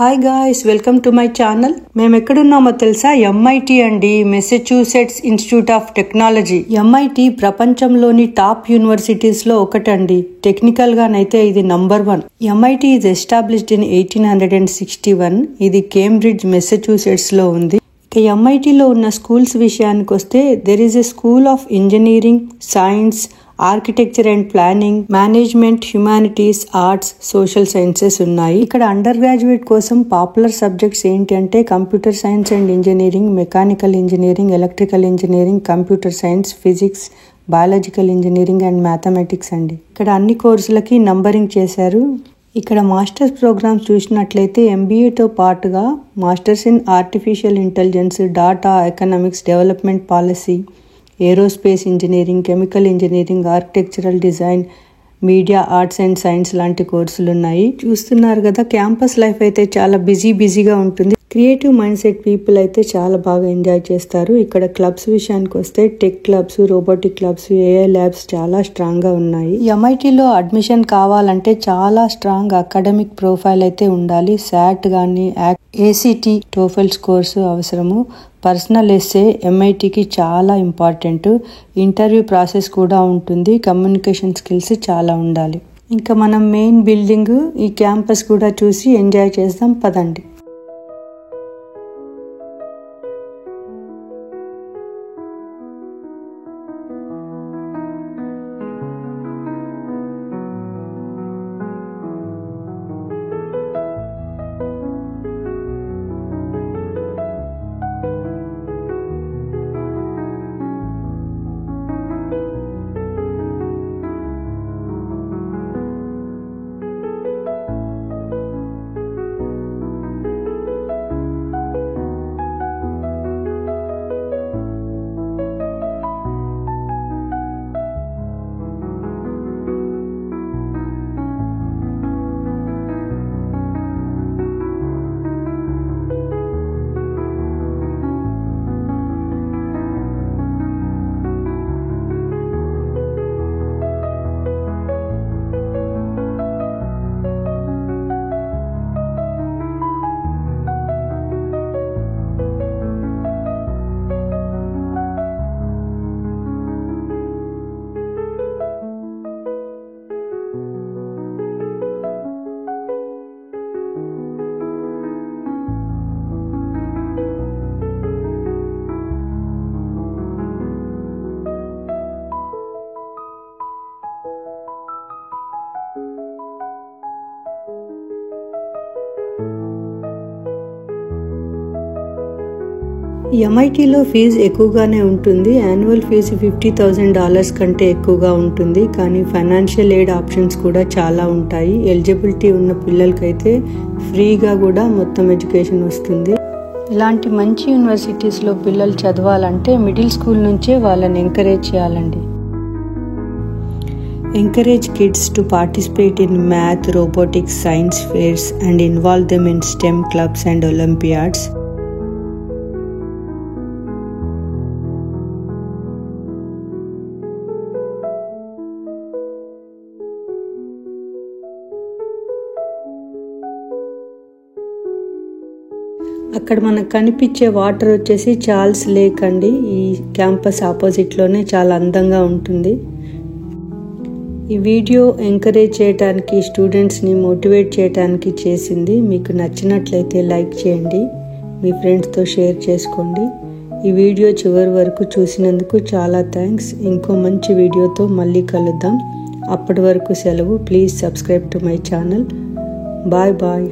Hi guys, welcome to my channel. మేము ఎక్కడున్నామో తెలుసా? MIT అండి, Massachusetts institute of technology. MIT ప్రపంచంలోని టాప్ యూనివర్సిటీస్ లో ఒకటండి. టెక్నికల్ గానైతే ఇది number 1. MIT is established in 1861. ఇది కేంబ్రిడ్జ్, మెసచ్యూసెట్స్ లో ఉంది. ఇక MITలో ఉన్న స్కూల్స్ విషయానికి వస్తే, there is a school of engineering, science, architecture and planning, management, humanities, arts, social sciences ఉన్నాయి. ఇక్కడ అండర్ గ్రాడ్యుయేట్ కోసం పాపులర్ సబ్జెక్ట్స్ ఏంటి అంటే computer science and engineering, mechanical engineering, electrical engineering, computer science, physics, biological engineering and mathematics అండి. ఇక్కడ అన్ని కోర్సులకి numbering చేశారు. ఇక్కడ మాస్టర్స్ ప్రోగ్రామ్స్ చూసినట్లయితే MBAతో పాటుగా masters in artificial intelligence, data, economics, development policy, aerospace engineering, chemical engineering, architectural design, media, arts and science లాంటి కోర్సులు ఉన్నాయి. చూస్తున్నారు కదా, క్యాంపస్ లైఫ్ అయితే చాలా బిజీగా ఉంటుంది. క్రియేటివ్ మైండ్ సెట్ పీపుల్ అయితే చాలా బాగా ఎంజాయ్ చేస్తారు. ఇక్కడ క్లబ్స్ విషయానికి వస్తే tech clubs, robotic clubs, AI labs చాలా స్ట్రాంగ్ గా ఉన్నాయి. MITలో అడ్మిషన్ కావాలంటే చాలా స్ట్రాంగ్ అకాడమిక్ ప్రొఫైల్ అయితే ఉండాలి. SAT గానీ, ACT, TOEFL స్కోర్స్ అవసరము. పర్సనల్ ఎస్సే MITకి చాలా ఇంపార్టెంట్. ఇంటర్వ్యూ ప్రాసెస్ కూడా ఉంటుంది. కమ్యూనికేషన్ స్కిల్స్ చాలా ఉండాలి. ఇంకా మనం మెయిన్ బిల్డింగ్, ఈ క్యాంపస్ కూడా చూసి ఎంజాయ్ చేద్దాం పదండి. MITలో ఫీజు ఎక్కువగానే ఉంటుంది. యాన్యువల్ ఫీజు $50,000 కంటే ఎక్కువగా ఉంటుంది. కానీ ఫైనాన్షియల్ ఎయిడ్ ఆప్షన్స్ కూడా చాలా ఉంటాయి. ఎలిజిబిలిటీ ఉన్న పిల్లలకైతే ఫ్రీగా కూడా మొత్తం ఎడ్యుకేషన్ వస్తుంది. ఇలాంటి మంచి యూనివర్సిటీస్లో పిల్లలు చదవాలంటే మిడిల్ స్కూల్ నుంచే వాళ్ళని ఎంకరేజ్ చేయాలండి. Encourage kids to participate in math, robotics, science fairs and involve them in STEM clubs and Olympiads. అక్కడ మనకు కనిపించే వాటర్ వచ్చేసి చార్ల్స్ లేక్ అండి. ఈ క్యాంపస్ ఆపోజిట్లోనే చాలా అందంగా ఉంటుంది. ఈ వీడియో ఎంకరేజ్ చేయడానికి, స్టూడెంట్స్ని మోటివేట్ చేయడానికి చేసింది. మీకు నచ్చినట్లయితే లైక్ చేయండి, మీ ఫ్రెండ్స్తో షేర్ చేసుకోండి. ఈ వీడియో చివరి వరకు చూసినందుకు చాలా థ్యాంక్స్. ఇంకో మంచి వీడియోతో మళ్ళీ కలుద్దాం. అప్పటి వరకు సెలవు. Please subscribe to my channel. Bye bye.